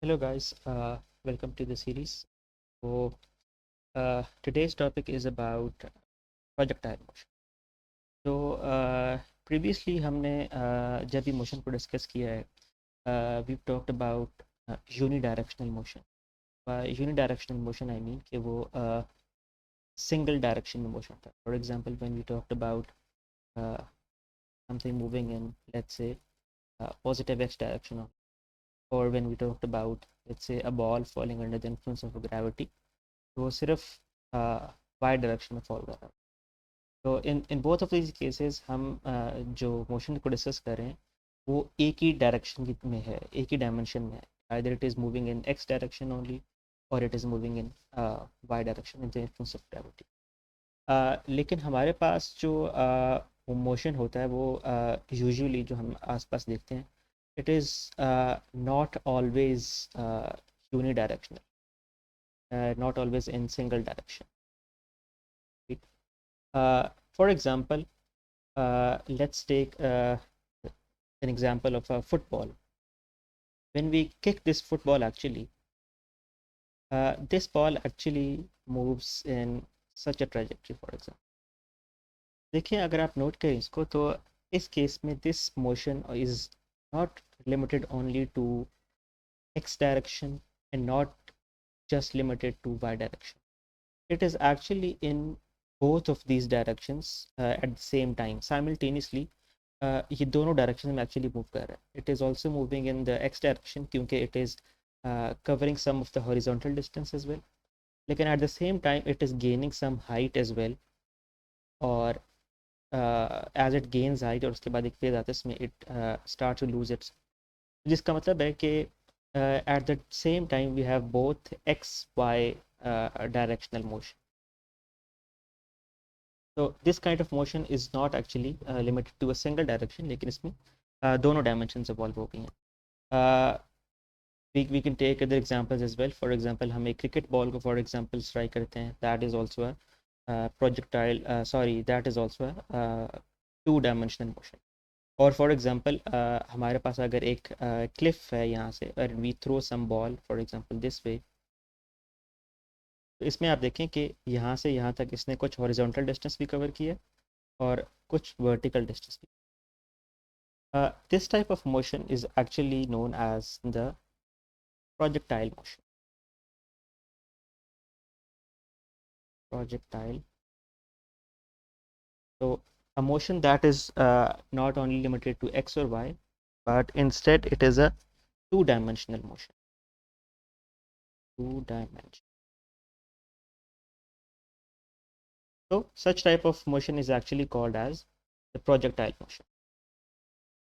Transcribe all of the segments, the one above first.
Hello guys, welcome to the series. Today's topic is about projectile motion. Previously हमने जब भी motion को discuss किया है, we've talked about unidirectional motion. By unidirectional motion I mean कि वो single direction में motion था. For example, when we talked about uh, something moving in, let's say, positive x direction, or when we talked about, let's say, a ball falling under the influence of gravity, तो वो सिर्फ Y direction में follow कर रहा है। तो in both of these cases हम जो मोशन को डिस्कस कर रहे हैं वो एक ही डायरेक्शन में है, एक ही डायमेंशन में है। Either it is moving in x direction only और it is moving in y direction in the influence of gravity. लेकिन हमारे पास जो मोशन होता है वो यूजुअली जो हम आसपास देखते हैं, it is not always unidirectional, not always in single direction. Right? For example, let's take an example of a football. When we kick this football, actually, this ball actually moves in such a trajectory, for example. देखिए, अगर आप note करें इसको, तो इस case में this motion is not limited only to x direction and not just limited to y direction. It is actually in both of these directions at the same time simultaneously. ये दोनों direction में actually move कर रहा है. It is also moving in the x direction क्योंकि it is covering some of the horizontal distance as well, लेकिन at the same time it is gaining some height as well. और as it gains height और उसके बाद एक phase आता है इसमें it start to lose its, जिसका मतलब है कि at the same time we have both x y directional motion. So this kind of motion is not actually limited to a single direction, लेकिन इसमें दोनों dimensions involve हो गई हैं. We can take other examples as well. For example, हम एक cricket ball को for example strike करते हैं, that is also a projectile, that is also a two-dimensional motion. और for example हमारे पास अगर एक cliff है यहाँ से, और we throw some ball for example this way, तो इसमें आप देखें कि यहाँ से यहाँ तक इसने कुछ हॉरिजॉन्टल डिस्टेंस भी कवर किया और कुछ वर्टिकल डिस्टेंस भी. This type of motion is actually known as the projectile motion. Projectile. So a motion that is not only limited to x or y, but instead it is a two-dimensional motion. Two-dimensional. So such type of motion is actually called as the projectile motion.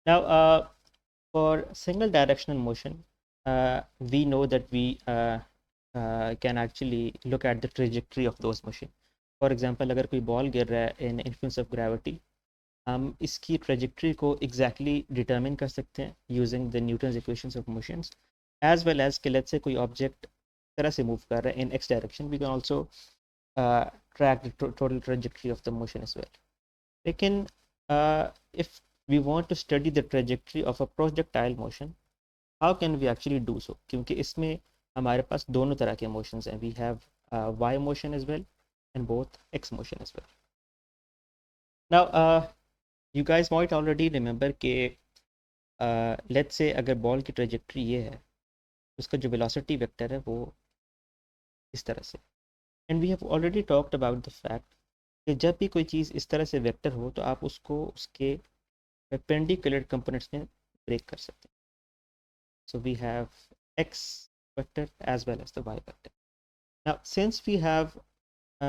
Now, for single directional motion, we know that we can actually look at the trajectory of those motion. For example, अगर कोई ball गिर रहा है in influence of gravity, हम इसकी trajectory को exactly determine कर सकते हैं using the Newton's equations of motions, as well as कि let's say कोई object तरह से move कर रहा है in x direction, we can also track the total trajectory of the motion as well. लेकिन if we want to study the trajectory of a projectile motion, how can we actually do so? क्योंकि इसमें हमारे पास दोनों तरह के motions हैं. We have y motion as well and both x motion as well. Now, you guys might already remember कि let's say अगर ball की trajectory ये है, उसका जो velocity vector है वो इस तरह से. And we have already talked about the fact कि जब भी कोई चीज़ इस तरह से वेक्टर हो तो आप उसको उसके perpendicular components में break कर सकते हैं. So we have x vector as well as the y vector. Now, since we have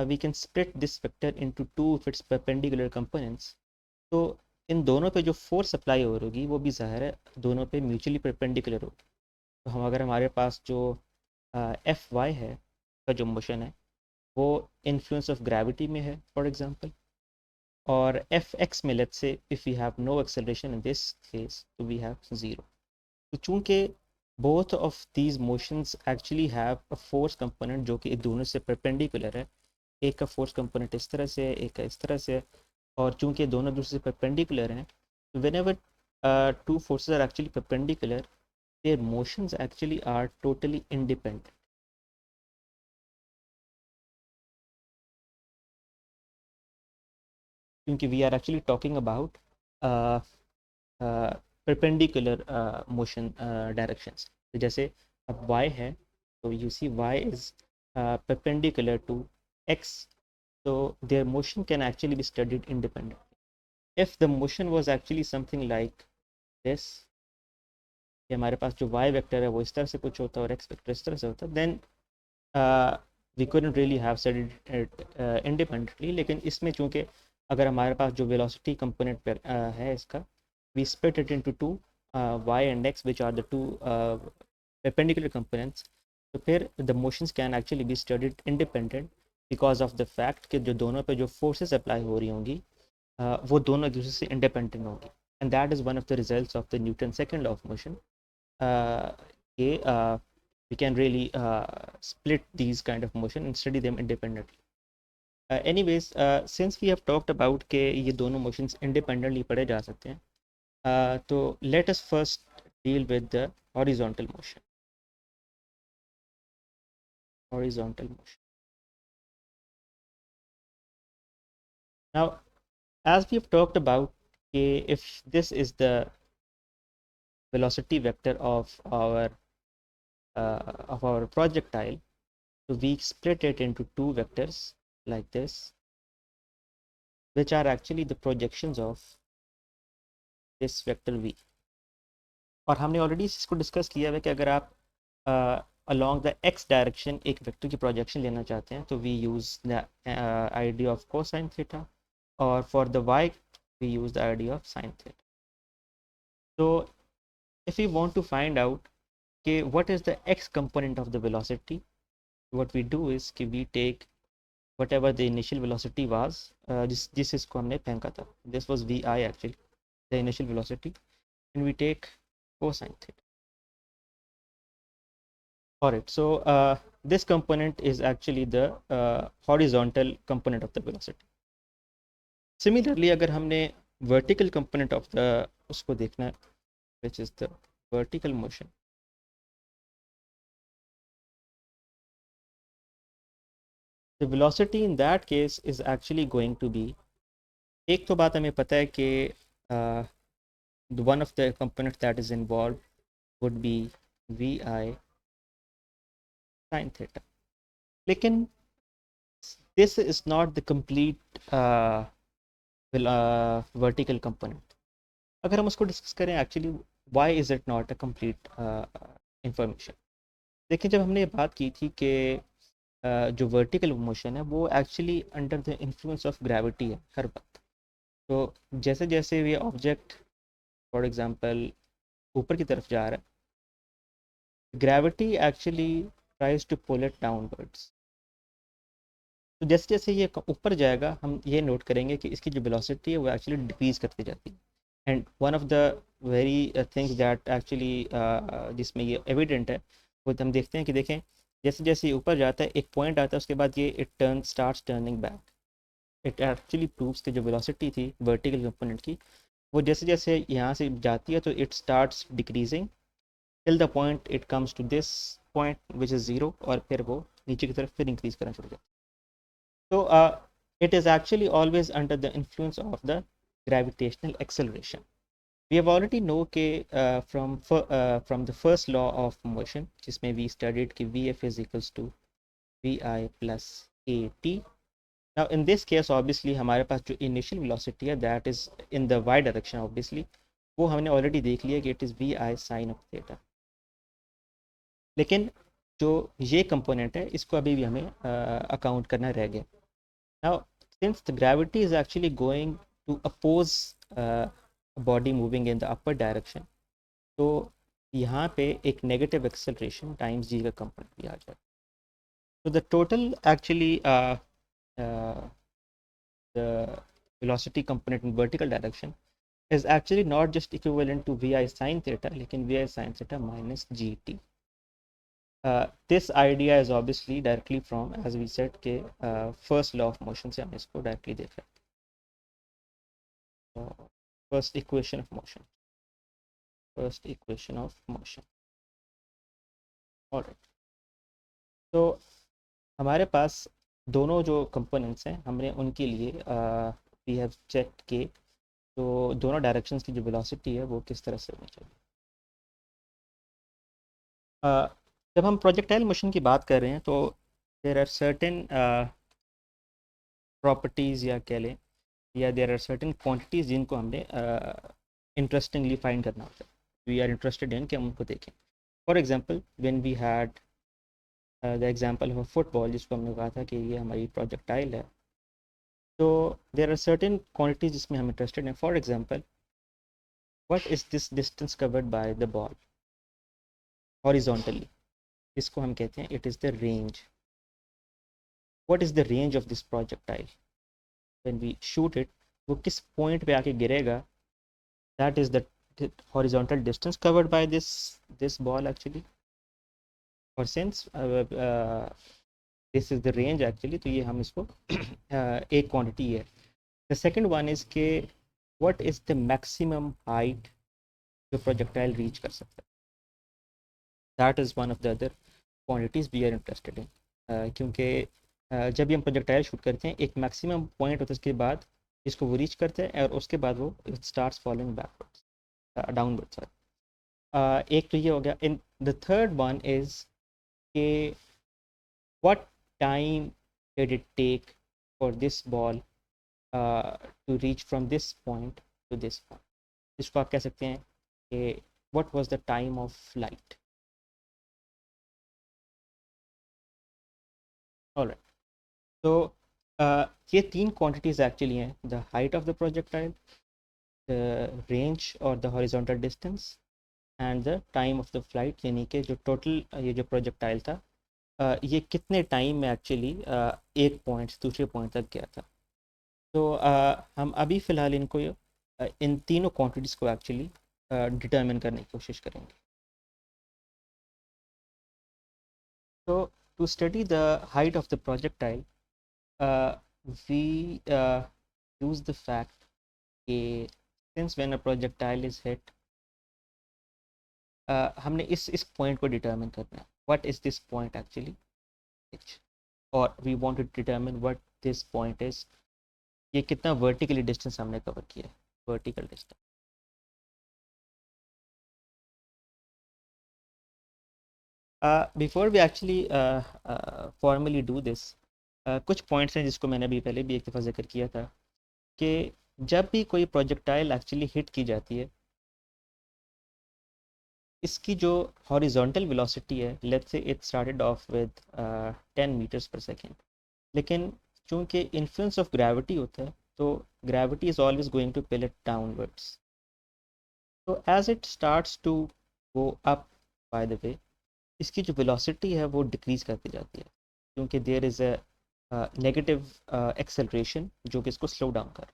we can split this vector into two of its perpendicular components, तो इन दोनों पे जो फोर्स अप्लाई हो होगी वो भी ज़ाहिर है दोनों पे म्यूचुअली परपेंडिकुलर होगी. तो हम अगर हमारे पास जो एफ वाई है का जो मोशन है वो इन्फ्लुएंस ऑफ ग्रेविटी में है फॉर एग्जांपल, और एफ एक्स में let's say if we have no acceleration in this case तो वी हैव ज़ीरो. तो चूँकि both of these motions actually have a force component जो कि दोनों से परपेंडिकुलर है, एक का फोर्स कंपोनेंट इस तरह से है, एक का इस तरह से है, और चूँकि दोनों दूसरे से परपेंडिकुलर हैं, तो whenever two forces are actually perpendicular, their motions actually are totally independent. क्योंकि we are actually talking about uh, uh, perpendicular motion directions. तो जैसे अब y है, तो you see y is perpendicular to x, so their motion can actually be studied independently. If the motion was actually something like this, कि हमारे पास जो y vector है वो इस तरह से कुछ होता है और x वेक्टर इस तरह से होता है, then we couldn't really have studied it independently. लेकिन इसमें चूंकि अगर हमारे पास जो velocity component पर है इसका, we split it into two, y and x, which are the two perpendicular components. तो फिर the motions can actually be studied independent because of the fact कि जो दोनों पे जो forces apply हो रही होंगी वो दोनों एक दूसरे से independent होंगी. And that is one of the results of the Newton's second law of motion. We can really split these kind of motion and study them independently. Anyways, since we have talked about कि ये दोनों motions independently पढ़े जा सकते हैं, तो let us first deal with the horizontal motion. Horizontal motion. Now, as we have talked about, if this is the velocity vector of our projectile, so we split it into two vectors like this, which are actually the projections of this vector v. और हमने already इसको discuss किया है कि अगर आप along the x direction एक vector की प्रोजेक्शन लेना चाहते हैं तो we use the idea of cosine theta, और for the y we use the idea of sine theta. So if we want to find out what is the x component of the velocity, what we do is we take whatever the initial velocity was, जिस इसको हमने फेंका था, this was vi actually, the initial velocity, and we take cosine theta. Alright, so this component is actually the horizontal component of the velocity. Similarly, अगर हमने vertical component of the उसको देखना है, which is the vertical motion, the velocity in that case is actually going to be, एक तो बात हमें पता है कि one of the components that is involved would be vi sin theta. लेकिन this is not the complete vertical component. अगर हम उसको डिस्कस करें actually why is it not a complete information. देखिए, जब हमने ये बात की थी कि जो वर्टिकल मोशन है वो actually under the influence of gravity है हर वक्त. तो जैसे जैसे ये ऑब्जेक्ट फॉर एग्जांपल ऊपर की तरफ जा रहा है, gravity actually tries to pull it downwards. तो जैसे जैसे ये ऊपर जाएगा हम ये नोट करेंगे कि इसकी जो वेलोसिटी है वो एक्चुअली डिक्रीज करती जाती है. And one of the very things that actually जिसमें ये एविडेंट है वो हम देखते हैं कि देखें जैसे जैसे ये ऊपर जाता है एक पॉइंट आता है, उसके बाद ये it turn starts turning back. It actually proves कि जो वेलोसिटी थी वर्टिकल कंपोनेंट की वो जैसे जैसे यहाँ से जाती है तो it starts decreasing till the point it comes to this point which is zero, और फिर वो नीचे की तरफ फिर इंक्रीज करना शुरू करता है. So it is actually always under the influence of the gravitational acceleration. We have already know from the first law of motion, जिसमें we studied कि Vf is equals to Vi plus At. Now in this case obviously हमारे पास जो initial velocity है that is in the y direction obviously, वो हमने already देख लिया कि it is Vi sin of theta. लेकिन जो ये component है इसको अभी भी हमें account करना रह गया. Now, since the gravity is actually going to oppose a body moving in the upward direction, तो यहाँ पे एक negative acceleration times g का component भी आ जाएगा. So the total actually the velocity component in vertical direction is actually not just equivalent to vi sin theta, लेकिन vi sin theta minus gt. This idea is obviously directly from, as we said, के first law of motion से हम इसको directly देख रहे हैं. First equation of motion. Alright, तो हमारे पास दोनों जो कंपोनेंट्स हैं हमने उनके लिए वी हैव चेक के तो दोनों डायरेक्शंस की जो वेलोसिटी है वो किस तरह से होनी चाहिए। अ, जब हम प्रोजेक्टाइल मोशन की बात कर रहे हैं तो देर आर सर्टेन प्रॉपर्टीज़ या कह लें या देर आर सर्टेन क्वांटिटीज़ जिनको हमने इंटरेस्टिंगली फाइंड करना होता है, वी आर इंटरेस्टेड इन कि हम उनको देखें। For example when we had the example of football, जिसको हमने कहा था कि ये हमारी प्रोजेक्टाइल है, तो देर आर सर्टेन क्वांटिटीज जिसमें हम इंटरेस्टेड हैं। For example, what is this distance covered by the ball horizontally, इसको हम कहते हैं it is the range. What is the range of this projectile when we shoot it, वो किस point पे आके गिरेगा, that is the horizontal distance covered by this ball actually। और since this is the range actually, तो ये हम इसको एक क्वांटिटी है। द सेकंड वन इज के what is the maximum height जो प्रोजेक्टाइल रीच कर सकता है, that is one of the other quantities we are interested in. क्योंकि जब भी हम प्रोजेक्टाइल शूट करते हैं एक मैक्सिमम पॉइंट होता है, उसके बाद इसको वो रीच करते हैं और उसके बाद वो it starts following backwards downwards. एक तो ये हो गया। In the third one is के what time did it take for this ball to reach from this point to this point, इसको आप कह सकते हैं कि what was the time of flight। alright, तो ये तीन quantities एक्चुअली हैं, the height of the projectile, the range or the horizontal distance and the time of the flight, यानी कि जो टोटल ये जो प्रोजेक्टाइल था ये कितने टाइम में एक्चुअली एक पॉइंट से दूसरे पॉइंट तक गया था। तो हम अभी फ़िलहाल इनको इन तीनों क्वांटिटीज़ को एक्चुअली डिटरमिन करने की कोशिश करेंगे। तो to study the height of the projectile we use the fact कि since when a projectile is hit, हमने इस पॉइंट को डिटरमिन करना है, what is this point actually, और we want to determine what this point is, ये कितना vertically distance हमने कवर किया है, vertical distance. Before we actually formally do this, कुछ पॉइंट्स हैं जिसको मैंने अभी पहले भी एक दफ़ा जिक्र किया था कि जब भी कोई प्रोजेक्टाइल एक्चुअली हिट की जाती है, इसकी जो हॉरिजॉन्टल वेलोसिटी है, let's say it started off with 10 metres per second, लेकिन चूंकि इन्फ्लुएंस ऑफ ग्रेविटी होता है तो gravity is always going to pull it downwards. तो as it starts to go up, by the way, इसकी जो velocity है वो डिक्रीज़ करती जाती है, क्योंकि there is a negative acceleration जो कि इसको स्लो डाउन कर।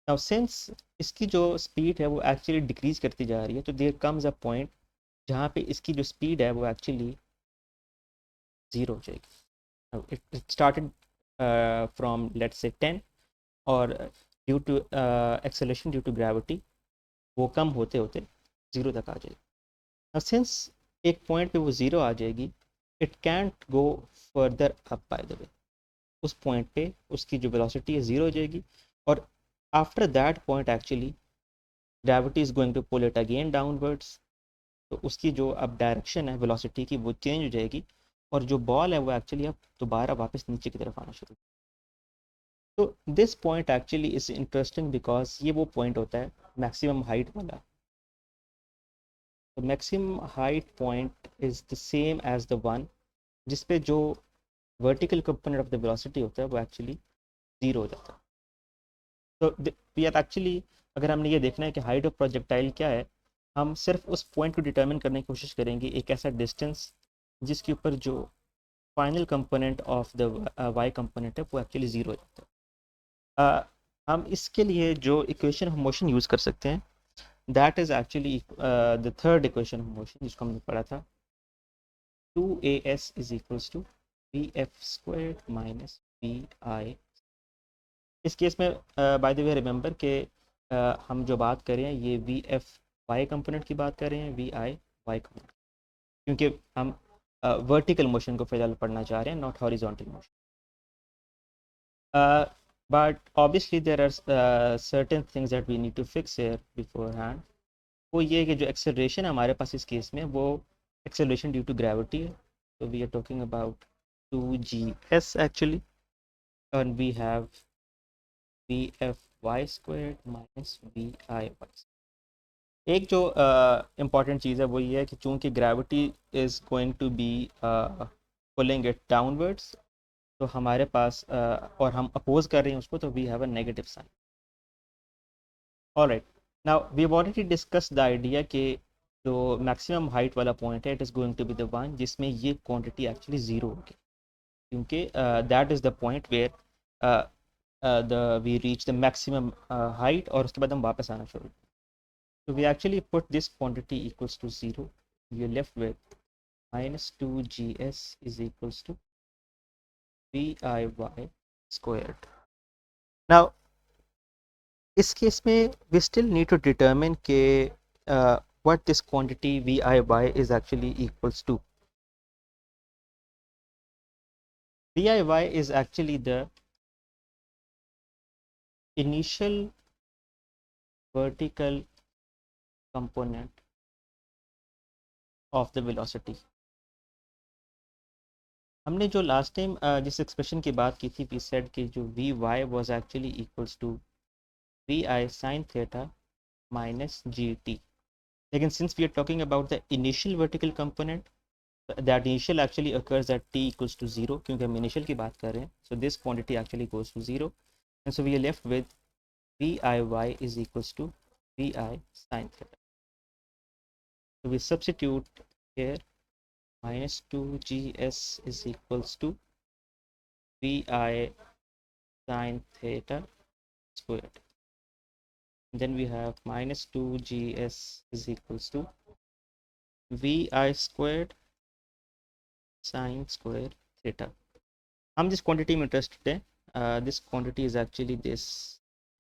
नाउ सिंस इसकी जो स्पीड है वो एक्चुअली डिक्रीज़ करती जा रही है, तो देयर कम्स अ पॉइंट जहाँ पे इसकी जो स्पीड है वो एक्चुअली ज़ीरो हो जाएगी। It started from let's say 10, और due to acceleration due to gravity वो कम होते होते ज़ीरो तक आ जाएगी। नाउ सिंस एक पॉइंट पे वो ज़ीरो आ जाएगी, it can't go further up, by the वे, उस पॉइंट पे उसकी जो वेलोसिटी है ज़ीरो हो जाएगी, और after that point actually gravity is going to pull it again downwards. तो उसकी जो अब डायरेक्शन है वेलोसिटी की वो चेंज हो जाएगी, और जो बॉल है वो एक्चुअली अब दोबारा वापस नीचे की तरफ आना शुरू। तो this point actually is interesting because ये वो पॉइंट होता है मैक्सिमम हाइट वाला। तो maximum height point is the same as the one जिस पे जो vertical component of the velocity होता है वो एक्चुअली ज़ीरो हो जाता है। तो वी आर एक्चुअली, अगर हमने ये देखना है कि हाइट ऑफ प्रोजेक्टाइल क्या है, हम सिर्फ उस पॉइंट को डिटरमिन करने की कोशिश करेंगे, एक ऐसा डिस्टेंस जिसके ऊपर जो final component of the y component है वो एक्चुअली ज़ीरो हो जाता है। हम इसके लिए जो इक्वेशन ऑफ मोशन यूज़ कर सकते हैं, that is actually the third equation of motion जिसको हमने पढ़ा था, 2as is equals to v f square minus v i. इस केस में बाय द वे रिमेंबर कि हम जो बात कर रहे हैं ये वी एफ वाई कंपोनेंट की बात कर रहे हैं, वी आई वाई कंपोनेंट। क्योंकि हम वर्टिकल मोशन को फिलहाल पढ़ना चाह रहे हैं, not horizontal motion. But obviously there are certain things that we need to fix here beforehand. वो ये है कि जो एक्सेलरेशन हमारे पास इस केस में वो एक्सेलरेशन ड्यू टू ग्रेविटी है. So we are talking about 2gs actually, and we have vfy squared minus viy. एक जो इम्पॉर्टेंट चीज़ है वो ये है कि चूंकि gravity is going to be pulling it downwards, तो हमारे पास और हम अपोज कर रहे हैं उसको, तो we have a negative sign. Alright, now we have already discuss the idea कि जो मैक्सिमम हाइट वाला पॉइंट है it is going to be the one जिसमें ये क्वांटिटी एक्चुअली ज़ीरो होगी, क्योंकि that is the point where the we reach the maximum height और उसके बाद हम वापस आना शुरू. So we actually put this quantity equals to 0. We are left with minus 2gs is equals to viy squared. Now, इस case में we still need to determine के what this quantity viy is actually equals to. viy is actually the initial vertical component of the velocity. हमने जो last time जिस expression की बात की थी, वी सेड कि जो v y was actually equals to v i sine theta minus g t. लेकिन since we are talking about the initial vertical component, that initial actually occurs at t equals to 0, क्योंकि हम initial की बात कर रहे हैं. So this quantity actually goes to 0, and so we are left with v i y is equals to v i sine theta. So we substitute here minus 2gs is equals to vi sin theta squared. And then we have minus 2gs is equals to vi squared sin square theta. हम जिस quantity में interested हैं, this quantity is actually this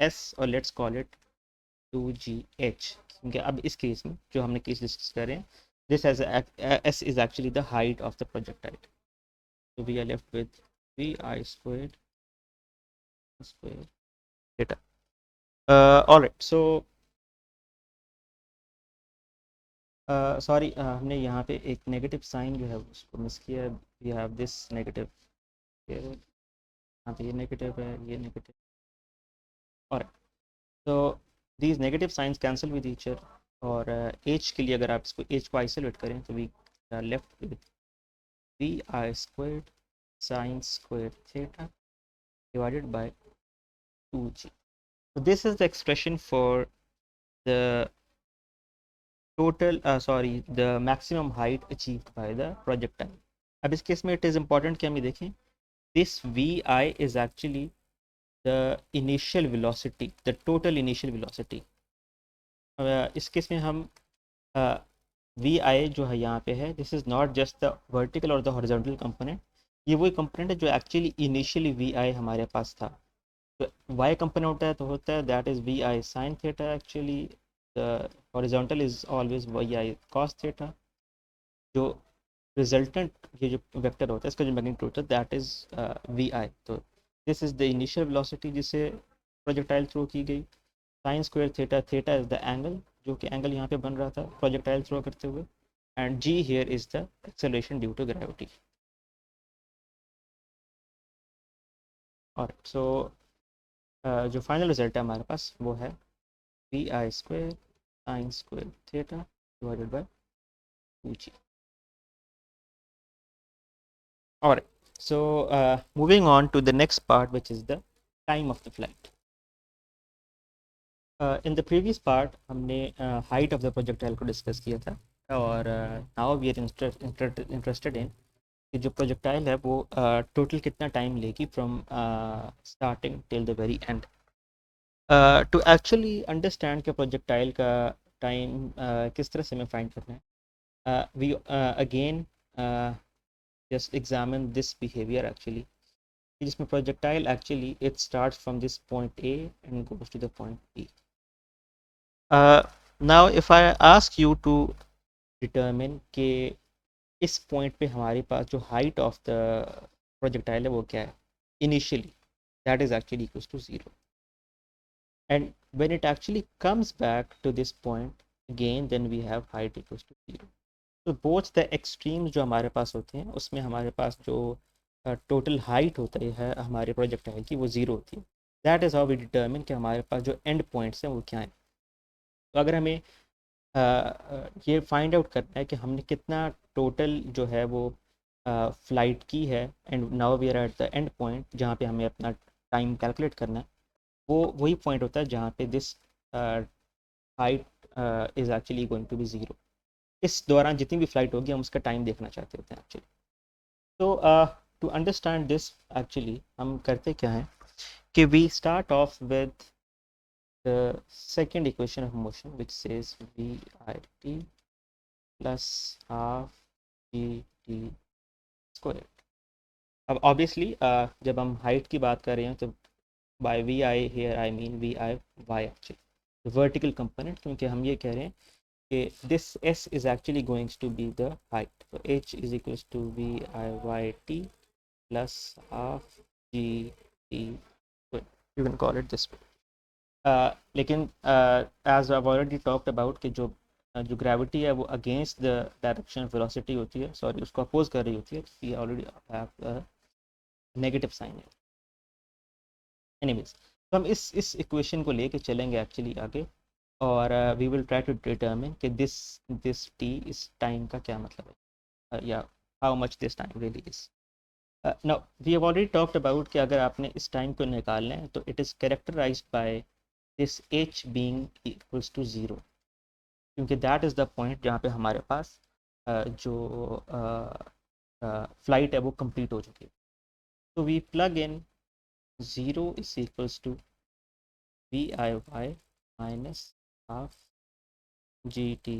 s, और let's call it 2gh, क्योंकि अब इस case में जो हमने केस डिस्कस कर रहे हैं, this as s is actually the height of the projectile. So we are left with vi squared square theta. All right, so sorry, हमने यहाँ पे एक नेगेटिव साइन जो है उसको मिस किया. वी हैव दिस नेगेटिव, यहाँ पे ये नेगेटिव है, ये नेगेटिव. और तो these negative science cancel with each other, और एच के लिए अगर आप इसको एच को आइसोलेट करें तो we left with v i squared sine square theta divided by 2g. So this is the expression for the total the maximum height achieved by the projectile. अब इस केस में इट इज़ इम्पॉर्टेंट कि हम ये देखें, this v i is actually the initial velocity, the total initial velocity. इस case में हम वी आई जो है यहाँ पे है, this is not just the vertical और द हॉरिजॉन्टल कंपोनेंट. ये वही कंपोनेंट है जो एक्चुअली इनिशियली वी आई हमारे पास था. तो वाई कंपोनेंट होता है तो होता है that is v i sine theta. Actually the horizontal is always v i cos theta. जो रिजल्टेंट ये जो वेक्टर होता है इसका जो मैग्नीट्यूड होता है दैट इज़ वी आई. तो this is the initial velocity जिसे प्रोजेक्टाइल थ्रो की गई. Sign square theta, theta is the angle, जो कि एंगल यहाँ पे बन रहा था प्रोजेक्टाइल थ्रो करते हुए, and g here is the acceleration due to gravity. और सो जो फाइनल रिजल्ट है हमारे पास वो है v i square sine square theta divided by 2g. All right, so moving on to the next part, which is the time of the flight. In the previous part हमने height of the projectile को discuss किया था, और now we are interested in कि जो projectile है वो total कितना टाइम लेगी from starting till the very end. To actually understand कि प्रोजेक्टाइल का टाइम किस तरह से हमें फाइंड करना है, we again just examine this behavior actually, जिसमें projectile actually it starts from this point A and goes to the point B. Now if I ask you to determine कि इस पॉइंट पे हमारे पास जो हाइट ऑफ द प्रोजेक्टाइल है वो क्या है initially, that is actually equals to 0. And when it actually comes back to this point again, then we have height equals to 0. तो both the extremes जो हमारे पास होते हैं उसमें हमारे पास जो टोटल हाइट होती है हमारे प्रोजेक्टाइल की वो 0 होती है. That is how we determine कि हमारे पास जो एंड पॉइंट्स हैं वो क्या हैं. तो अगर हमें ये फाइंड आउट करना है कि हमने कितना टोटल जो है वो फ्लाइट की है and now we are at the end point जहाँ पे हमें अपना टाइम कैलकुलेट करना है, वो वही पॉइंट होता है जहाँ पे this height is actually going to be 0. इस दौरान जितनी भी फ्लाइट होगी हम उसका टाइम देखना चाहते होते हैं एक्चुअली. तो टू अंडरस्टैंड दिस एक्चुअली हम करते क्या हैं कि we start off with the second equation of motion which says v i t plus half g t square. अब ऑब्वियसली जब हम हाइट की बात कर रहे हैं तो by v i here I mean v i y actually vertical component, क्योंकि हम ये कह रहे हैं कि this s is actually going to be the height. So h is equals to v I y t plus half g t. You can call it this way. लेकिन as I've already talked about कि जो gravity है वो against the direction velocity होती है, sorry उसको oppose कर रही होती है. We already have negative sign है. एनीवेज, तो हम इस इक्वेशन को लेके चलेंगे एक्चुअली आगे, और we will try to determine कि दिस टी इस टाइम का क्या मतलब है, या how much this time really is. Now we have already talked about कि अगर आपने इस टाइम को निकालना है तो it is characterised by this h being equals to 0, क्योंकि दैट इज़ द पॉइंट जहाँ पे हमारे पास जो फ्लाइट है वो कंप्लीट हो चुकी है. तो we plug in 0 is equals to v i y minus half g t.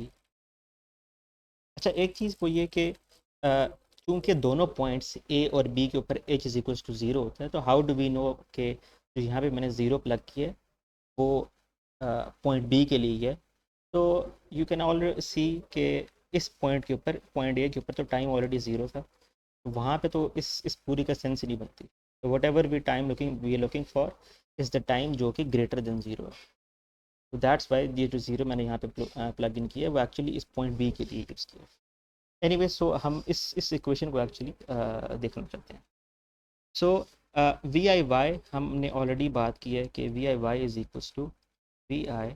अच्छा, एक चीज़ वो ये कि चूँकि दोनों पॉइंट्स ए और बी के ऊपर एच इज इक्वल्स टू 0 होता है, तो हाउ डू वी नो कि जो यहाँ पे मैंने 0 प्लग किया है वो पॉइंट बी के लिए है. तो यू कैन ऑलरेडी सी कि इस पॉइंट के ऊपर, पॉइंट ए के ऊपर तो टाइम ऑलरेडी 0 था, तो वहाँ पे तो इस पूरी का सेंस ही नहीं बनती. तो whatever we time we are looking for is the time जो कि ग्रेटर देन 0 है. तो दैट्स वाई ये जो 0 मैंने यहाँ पे प्लग इन किया है वो एक्चुअली इस पॉइंट बी के लिए यूज़ किया. एनीवे, सो हम इस इक्वेशन को एक्चुअली देखना चाहते हैं. सो वी आई वाई हमने ऑलरेडी बात की है कि v i y is equals to v i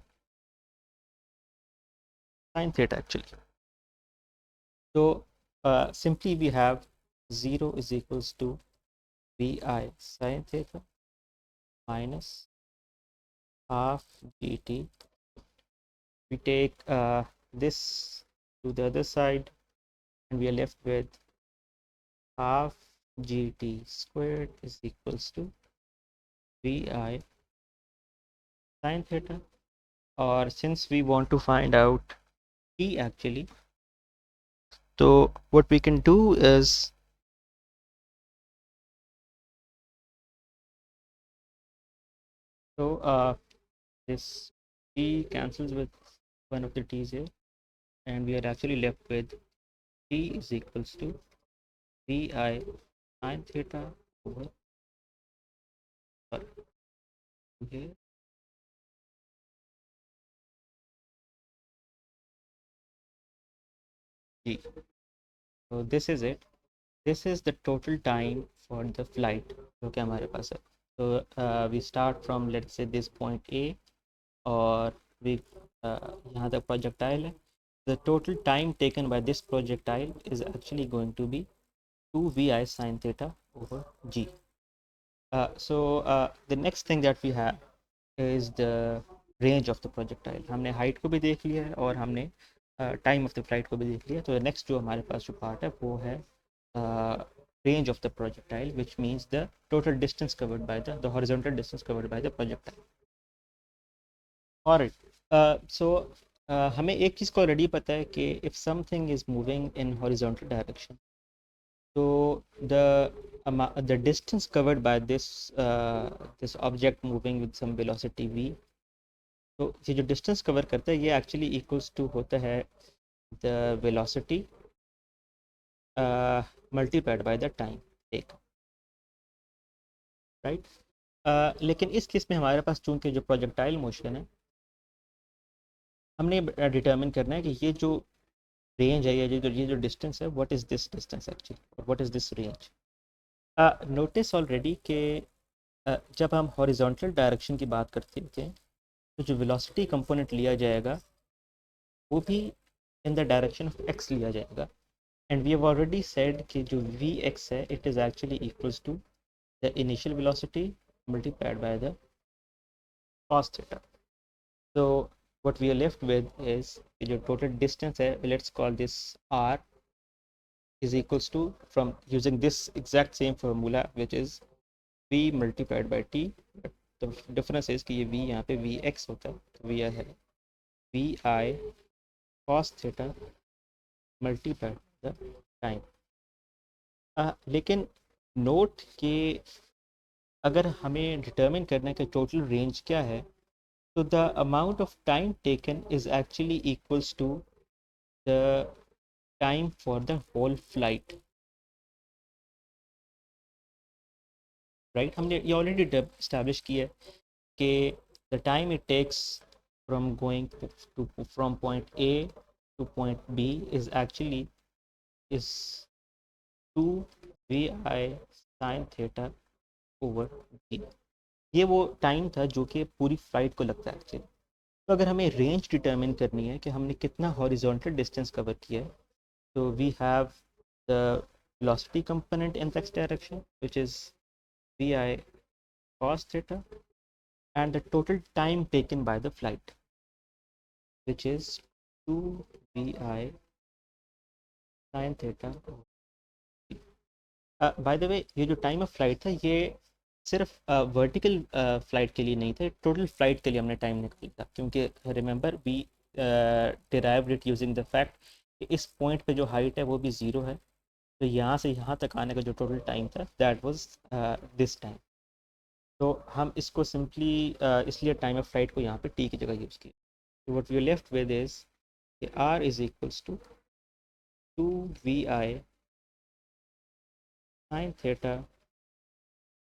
sine theta actually. तो simply we have 0 is equals to v i sine theta minus half g t. We take this to the other side and we are left with half gt squared is equals to vi sin theta. Or since we want to find out t actually, so what we can do is this t cancels with one of the t's here, and we are actually left with t is equals to vi sin theta over here. G. So this is it. This is the total time for the flight जो कि हमारे पास है. So we start from let's say this point A, और we यहाँ तक projectile है. The total time taken by this projectile is actually going to be 2vi sin theta over g. So the next thing that we have is the range of the projectile. हमने height को भी देख लिया है और हमने time of the flight को भी देख लिया. तो नेक्स्ट जो हमारे पास जो पार्ट है वो है range of the projectile, which means the total distance covered by the horizontal distance covered by the projectile. Alright, so हमें एक चीज़ को ऑलरेडी पता है कि if something is moving in horizontal direction, so the distance covered by this object moving with some velocity v, तो ये जो distance cover करता है ये एक्चुअली इक्वल्स टू होता है the velocity multiplied by the time take, right. लेकिन इस केस में हमारे पास चूंकि जो प्रोजेक्टाइल मोशन है, हमने डिटर्मिन करना है कि ये जो रेंज है, ये जो डिस्टेंस है, what is this distance actually, what is this range. Notice already कि जब हम हॉरिजॉन्टल डायरेक्शन की बात करते थे तो जो वेलोसिटी कंपोनेंट लिया जाएगा वो भी in the direction of x लिया जाएगा। And we have already said कि जो वी एक्स है it is actually equals to the initial velocity multiplied by the cos theta. So what we are left with is your total distance है, let's call this r, is equals to, from using this exact same formula which is v multiplied by t, but the difference is कि ये v यहाँ पे vx होता है, तो v है vi cos theta multiplied the time। लेकिन note कि अगर हमें डिटर्मिन करना है कि टोटल रेंज क्या है, तो the amount of time taken is actually equals to the time for the whole flight, right. हमने ये ऑलरेडी इस्टेब्लिश किया है कि the time it takes from going to from point A to point B is actually is 2 vi sin theta over t. ये वो time था जो कि पूरी फ्लाइट को लगता है एक्चुअली। तो अगर हमें रेंज डिटर्मिन करनी है कि हमने कितना हॉरिजॉन्टल डिस्टेंस कवर किया है, तो we have the velocity component in the x direction which is vi cos theta and the total time taken by the flight which is 2 vi sin theta। Bye the वे ये जो time of flight था ये सिर्फ vertical flight के लिए नहीं था, total flight के लिए हमने टाइम निकाला था, क्योंकि remember we derived it using the fact कि इस पॉइंट पे जो हाइट है वो भी ज़ीरो है, तो यहाँ से यहाँ तक आने का जो टोटल टाइम था दैट वाज दिस टाइम। तो हम इसको सिंपली इसलिए टाइम ऑफ फ्लाइट को यहाँ पे टी की जगह यूज़ किया। तो what we are left with is r is equals to 2 vi sin theta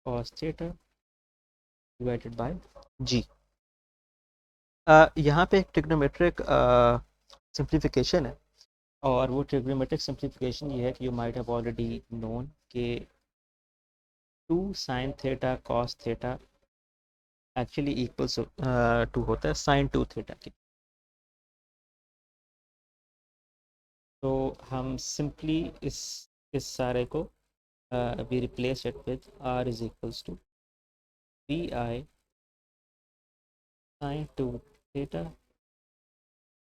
cos theta divided by g. यहाँ पे एक ट्रिग्नोमेट्रिक सिंप्लीफिकेशन है, और वो ट्रिग्नोमेट्रिक सिंप्लीफिकेशन ये है कि you might have already known कि 2 sin theta cos theta actually equals to होता है sin 2 थीटा की। तो हम सिंपली इस सारे को we replace it with r is equals to vi sin 2 theta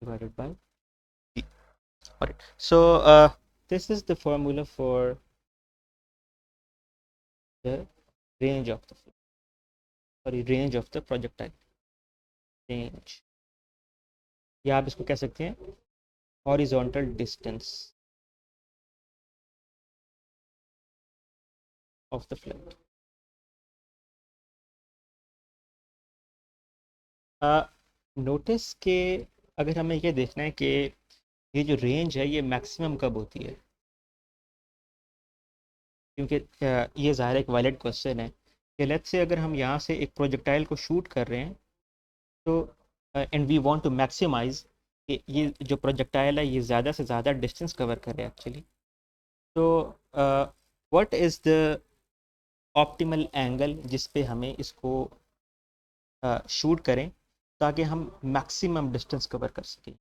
divided by t। Alright, so this is the formula for the range of the range of the projectile range, या आप इसको कह सकते हैं horizontal distance of the flight. Notice के अगर हमें ये देखना है कि ये जो रेंज है ये मैक्सिमम कब होती है, क्योंकि ये ज़ाहिर एक वैलिड क्वेश्चन है कि लेट्स से अगर हम यहाँ से एक प्रोजेक्टाइल को शूट कर रहे हैं, तो and we want to maximise कि ये जो प्रोजेक्टाइल है ये ज़्यादा से ज़्यादा डिस्टेंस कवर करे एक्चुअली। तो what is the optimal angle जिस पे हमें इसको शूट करें ताकि हम मैक्सिमम डिस्टेंस कवर कर सकें।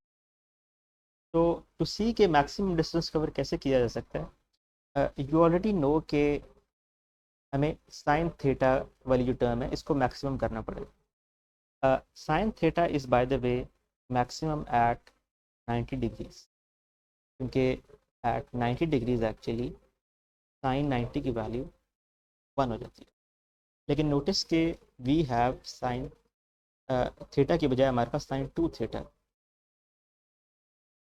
तो टू सी के मैक्सिमम डिस्टेंस कवर कैसे किया जा सकता है, यू ऑलरेडी नो कि हमें साइन थीटा वाली जो टर्म है इसको मैक्सिमम करना पड़ेगा। Sine theta is by the way maximum at 90 degrees, क्योंकि एट 90 डिग्रीज एक्चुअली साइन 90 की वैल्यू 1 हो जाती है। लेकिन नोटिस के वी हैव साइन थीटा की बजाय हमारे पास साइन 2 थीटा।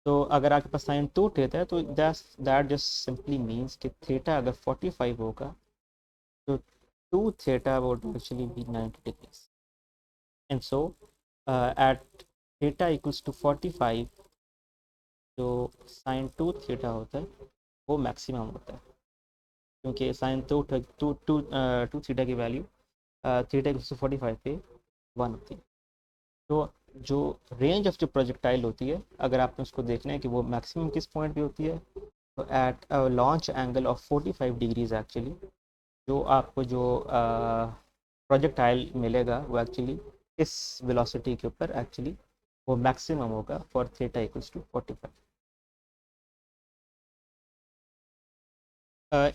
तो अगर आपके पास साइन 2 थीटा है तो दैट जस्ट सिंपली मीन्स कि थीटा अगर 45 होगा तो 2 theta would actually be 90 degrees, and so at theta equals to 45 जो साइन 2 थीटा होता है वो मैक्सिमम होता है। क्योंकि sine two two two two theta की वैल्यू थीटा इक्वल्स टू 45 पे 1 होती है। तो जो रेंज ऑफ जो प्रोजेक्टाइल होती है, अगर आपने उसको देखना है कि वो मैक्सिमम किस पॉइंट पे होती है, तो at launch angle of 45 degrees actually जो आपको जो प्रोजेक्टाइल मिलेगा वो एक्चुअली इस वेलोसिटी के ऊपर एक्चुअली वो मैक्सिमम होगा फॉर थीटा इक्वल्स टू 45।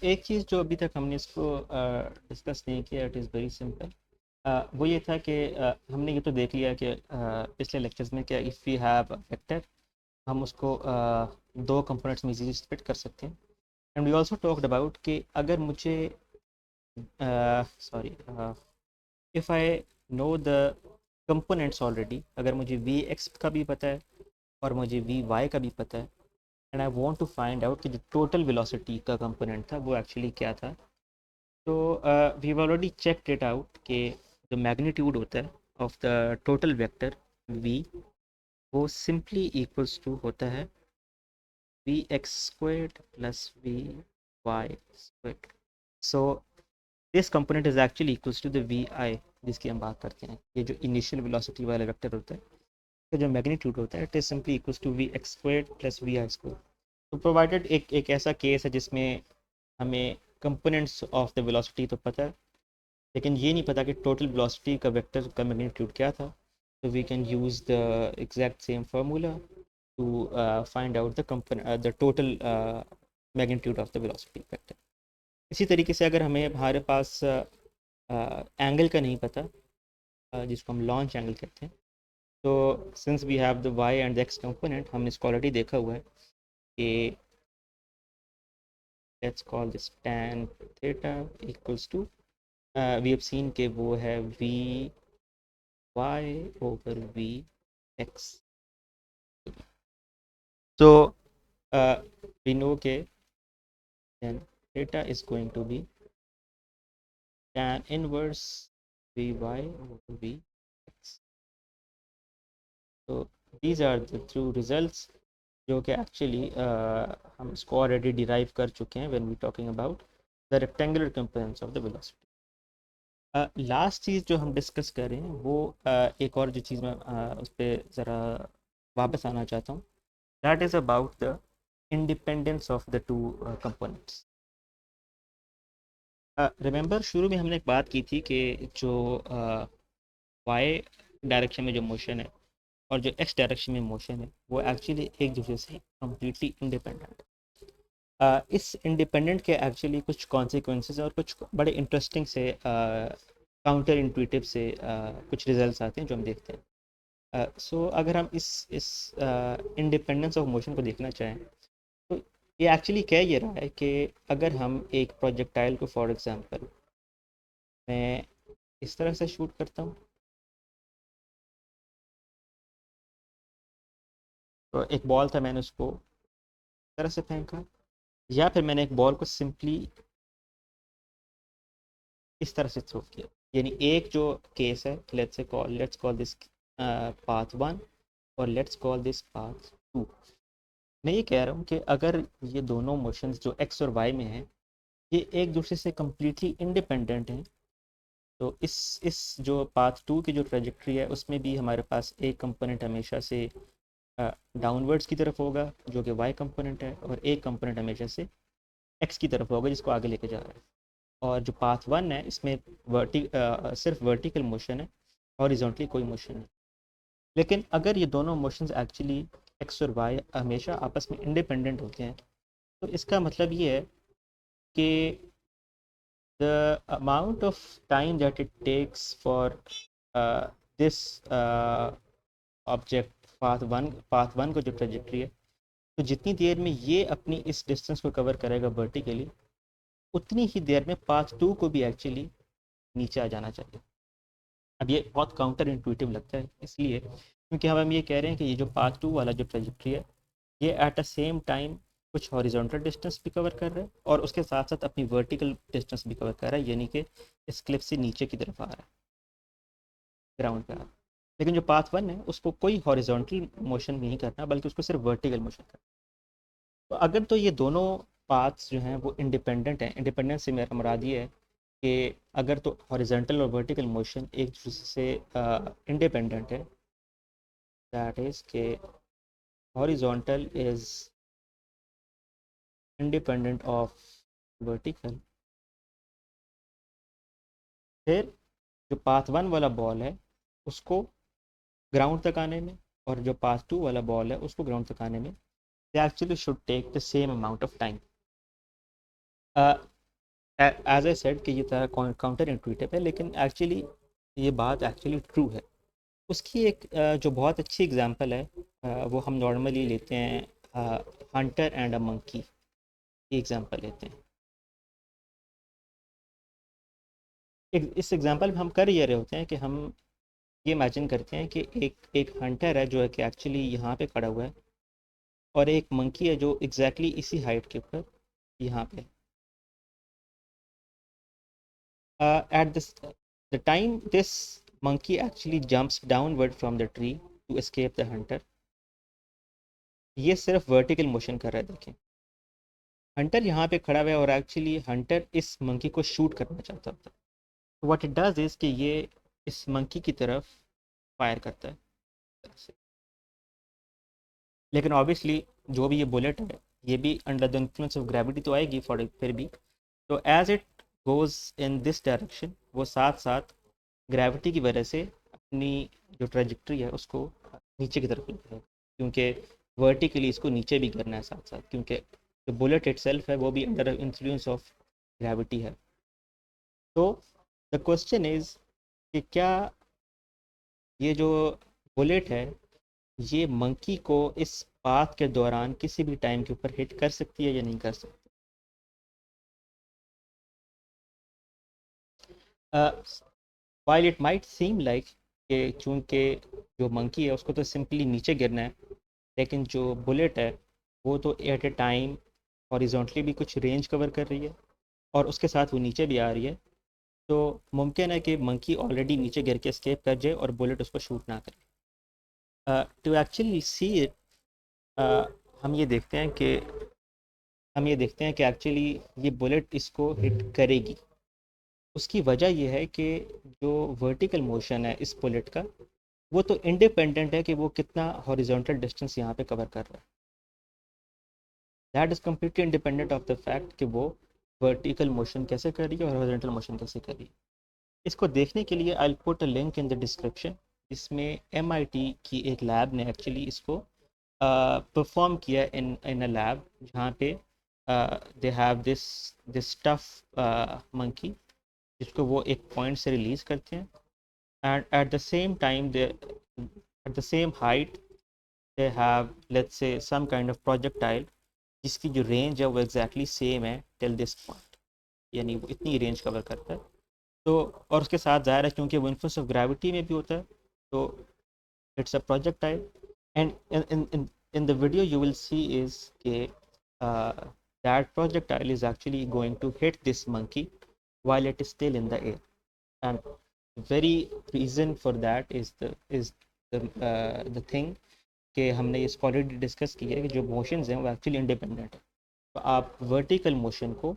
एक चीज़ जो अभी तक हमने इसको डिस्कस नहीं किया, इट इज़ वेरी सिंपल। वो ये था कि हमने ये तो देख लिया कि पिछले लेक्चर्स में क्या इफ़ वी हैव वेक्टर हम उसको दो कंपोनेंट्स में इजीली स्प्लिट कर सकते हैं। And we also talked about कि अगर मुझे sorry if I know the components already, अगर मुझे वी एक्स का भी पता है और मुझे वी वाई का भी पता है, and I want to find out कि जो टोटल वेलोसिटी का कंपोनेंट था वो एक्चुअली क्या था, तो we already checked it out कि जो मैग्नीट्यूड होता है of the total vector v वो सिंपली इक्वल्स टू होता है v x squared plus v y squared. So this component is actually equals to the v i जिसकी हम बात करते हैं। ये जो इनिशियल वेलोसिटी वाला वेक्टर होता है, तो जो मैग्नीट्यूड होता है it is simply equals to v x squared plus v i squared. तो प्रोवाइडेड एक ऐसा केस है जिसमें हमें कंपोनेंट्स ऑफ द वेलोसिटी तो पता है, लेकिन ये नहीं पता कि टोटल वेलोसिटी का वेक्टर का मैग्नीट्यूड क्या था। तो we can use the exact same formula to find out the total magnitude of the velocity vector. इसी तरीके से अगर हमें हमारे पास एंगल का नहीं पता, जिसको हम लॉन्च एंगल कहते हैं, तो since we have the y and the x component, हमने इसको ऑलरेडी देखा हुआ है कि let's call this tan theta equals to we have seen के वो है v y over v x. So we know के then theta is going to be tan inverse vy over vx. So these are the two results जो कि actually हम इसको already derive कर चुके हैं when we talking about the rectangular components of the velocity. Last चीज़ जो हम डिस्कस कर रहे हैं वो एक और जो चीज़ मैं उस पर ज़रा वापस आना चाहता हूँ, that is about the independence of the two components. Remember शुरू में हमने एक बात की थी कि जो वाई डायरेक्शन में जो मोशन है और जो एक्स डायरेक्शन में मोशन है वो एक्चुअली एक दूसरे से कम्प्लीटली इंडिपेंडेंट है। इस इंडिपेंडेंट के एक्चुअली कुछ कॉन्सिक्वेंसेस और कुछ बड़े इंटरेस्टिंग से काउंटर इंट्यूटिव से कुछ रिजल्ट्स आते हैं जो हम देखते हैं। सो अगर हम इस इंडिपेंडेंस ऑफ मोशन को देखना चाहें, तो ये एक्चुअली कह ये रहा है कि अगर हम एक प्रोजेक्टाइल को फॉर एग्जांपल मैं इस तरह से शूट करता हूँ, तो एक बॉल था, मैंने उसको इस तरह से फेंका, या फिर मैंने एक बॉल को सिंपली इस तरह से थ्रो किया। यानी एक जो केस है, लेट्स कॉल दिस पाथ 1 और लेट्स कॉल दिस पाथ 2। मैं ये कह रहा हूँ कि अगर ये दोनों मोशंस जो एक्स और वाई में हैं ये एक दूसरे से कम्प्लीटली इंडिपेंडेंट हैं, तो इस जो पाथ 2 की जो ट्रेजेक्ट्री है उसमें भी हमारे पास एक कंपोनेंट हमेशा से डाउनवर्ड्स की तरफ होगा जो कि वाई कंपोनेंट है, और एक कंपोनेंट हमेशा से एक्स की तरफ होगा जिसको आगे लेके जा रहा है। और जो पाथ 1 है इसमें सिर्फ वर्टिकल मोशन है, हॉरिजॉन्टली कोई मोशन नहीं। लेकिन अगर ये दोनों मोशंस एक्चुअली एक्स और वाई हमेशा आपस में इंडिपेंडेंट होते हैं, तो इसका मतलब ये है कि the amount of time that it takes for this object path one को जो ट्रेजेक्ट्री है, तो जितनी देर में ये अपनी इस डिस्टेंस को कवर करेगा वर्टिकली, उतनी ही देर में पाथ 2 को भी एक्चुअली नीचे आ जाना चाहिए। अब ये बहुत काउंटर इंट्यूटिव लगता है, इसलिए क्योंकि हम ये कह रहे हैं कि ये जो पाथ 2 वाला जो ट्रेजेक्ट्री है ये एट अ सेम टाइम कुछ हॉरिजॉन्टल डिस्टेंस भी कवर कर रहा है और उसके साथ साथ अपनी वर्टिकल डिस्टेंस भी कवर कर रहा है, यानी कि इस क्लिफ से नीचे की तरफ आ रहा है, ग्राउंड पे आ रहा है। लेकिन जो पाथ 1 है उसको कोई हॉरिजॉन्टल मोशन नहीं करना बल्कि उसको सिर्फ वर्टिकल मोशन करना। तो अगर तो ये दोनों पाथ्स जो हैं वो इंडिपेंडेंट हैं। इंडिपेंडेंस से मेरा मुराद ये है कि अगर तो हॉरिजॉन्टल और वर्टिकल मोशन एक दूसरे से इंडिपेंडेंट है, दैट इज़ के horizontal is independent of vertical, फिर जो पाथ 1 वाला बॉल है उसको ग्राउंड तक आने में, और जो पाथ 2 वाला बॉल है उसको ग्राउंड तक आने में, they actually should take the same amount of time. As I said कि ये तरह काउंटर इंट्यूटिव है, लेकिन एक्चुअली ये बात एक्चुअली ट्रू है। उसकी एक जो बहुत अच्छी एग्जांपल है वो हम नॉर्मली लेते हैं, हंटर एंड अ मंकी की एग्जांपल लेते हैं। इस एग्जांपल में हम कर ये रहे होते हैं कि हम ये इमेजिन करते हैं कि एक एक हंटर है जो है कि एक्चुअली यहाँ पे खड़ा हुआ है, और एक मंकी है जो एग्जैक्टली इसी हाइट के ऊपर यहाँ पे। At this the time this monkey actually jumps downward from the tree to escape the hunter. ये सिर्फ वर्टिकल मोशन कर रहा है, देखें हंटर यहाँ पे खड़ा हुआ है और एक्चुअली हंटर इस मंकी को शूट करना चाहता था। व्हाट इट डज इज कि ये इस मंकी की तरफ फायर करता है, लेकिन ऑब्वियसली जो भी ये बुलेट है ये भी under the influence of gravity तो आएगी फॉर फिर भी। तो as it goes in this direction वो साथ साथ ग्रेविटी की वजह से अपनी जो ट्रेजेक्ट्री है उसको नीचे की तरफ ले जाएगा, क्योंकि वर्टिकली इसको नीचे भी करना है साथ साथ, क्योंकि जो बुलेट इटसेल्फ है वो भी अंडर इन्फ्लुएंस ऑफ ग्रेविटी है। तो द क्वेश्चन इज कि क्या ये जो बुलेट है ये मंकी को इस पाथ के दौरान किसी भी टाइम के ऊपर हिट कर सकती है या नहीं कर सकती। While it might seem like कि चूंकि जो मंकी है उसको तो सिंपली नीचे गिरना है, लेकिन जो बुलेट है वो तो एट ए टाइम हॉरिजॉन्टली भी कुछ रेंज कवर कर रही है और उसके साथ वो नीचे भी आ रही है। तो मुमकिन है कि मंकी ऑलरेडी नीचे गिर के escape कर जाए और बुलेट उसको शूट ना करे। टू एक्चुअली सी इट, हम ये देखते हैं कि एक्चुअली ये बुलेट इसको हिट करेगी। उसकी वजह यह है कि जो वर्टिकल मोशन है इस बुलेट का वो तो इंडिपेंडेंट है कि वो कितना हॉरिजॉन्टल डिस्टेंस यहाँ पे कवर कर रहा है। That is completely independent of the fact कि वो वर्टिकल मोशन कैसे कर रही है और हॉरिजॉन्टल मोशन कैसे कर रही है। इसको देखने के लिए I put a link in the description. इसमें MIT की एक लैब ने एक्चुअली इसको परफॉर्म किया इन अ लैब, जहाँ पे they have this tough monkey जिसको वो एक पॉइंट से रिलीज करते हैं, and at the same time they at the same height they have let's say some kind of projectile जिसकी जो रेंज है वो एग्जैक्टली सेम है टिल दिस पॉइंट, यानी वो इतनी रेंज कवर करता है। तो और उसके साथ ज़ाहिर है क्योंकि वो इन्फ्लुएंस ऑफ ग्रेविटी में भी होता है, तो it's a projectile. And in the video you will see is that projectile is actually going to hit this monkey while it is still in the air, and the very reason for that is the thing कि हमने इसको already discuss किया है कि जो motions हैं वो actually independent है। तो आप वर्टिकल मोशन को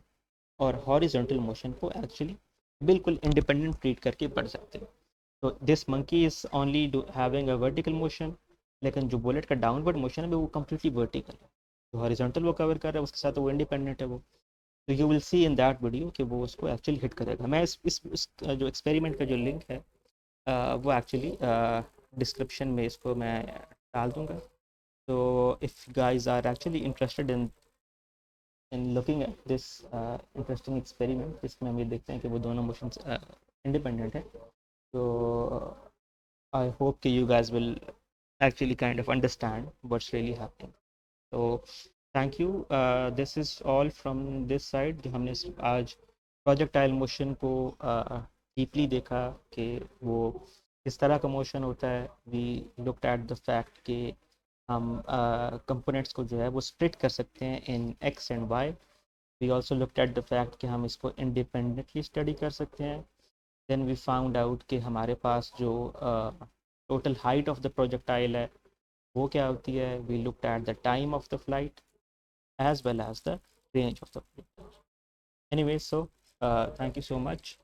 और हॉरिजॉन्टल मोशन को एक्चुअली बिल्कुल इंडिपेंडेंट ट्रीट करके पढ़ सकते हो। तो this monkey is only having a vertical motion, लेकिन जो बुलेट का डाउनवर्ड मोशन है वो कम्प्लीटली वर्टिकल है। जो हॉरिजॉन्टल वो कवर कर रहा है उसके साथ वो इंडिपेंडेंट है वो। तो you will see in that video कि वो उसको एक्चुअली हिट करेगा। मैं इस जो एक्सपेरिमेंट का जो लिंक है वो एक्चुअली डिस्क्रिप्शन में इसको मैं डाल दूँगा। तो if guys are actually interested in looking at this interesting experiment, जिसमें हम ये देखते हैं कि वो दोनों मोशंस इंडिपेंडेंट है, तो I hope कि you guys will actually kind of understand what's really happening. So thank you. This is all from this side जो हमने आज प्रोजेक्टाइल मोशन को डीपली देखा कि वो किस तरह का मोशन होता है। We looked at the fact कि हम कंपोनेंट्स को जो है वो स्प्लिट कर सकते हैं in x and y. We also looked at the fact कि हम इसको इंडिपेंडेंटली स्टडी कर सकते हैं। देन वी फाउंड आउट कि हमारे पास जो total height of the projectile है वो क्या होती है। We looked at the time of the flight as well as the range of the projectile. Anyway, so thank you so much.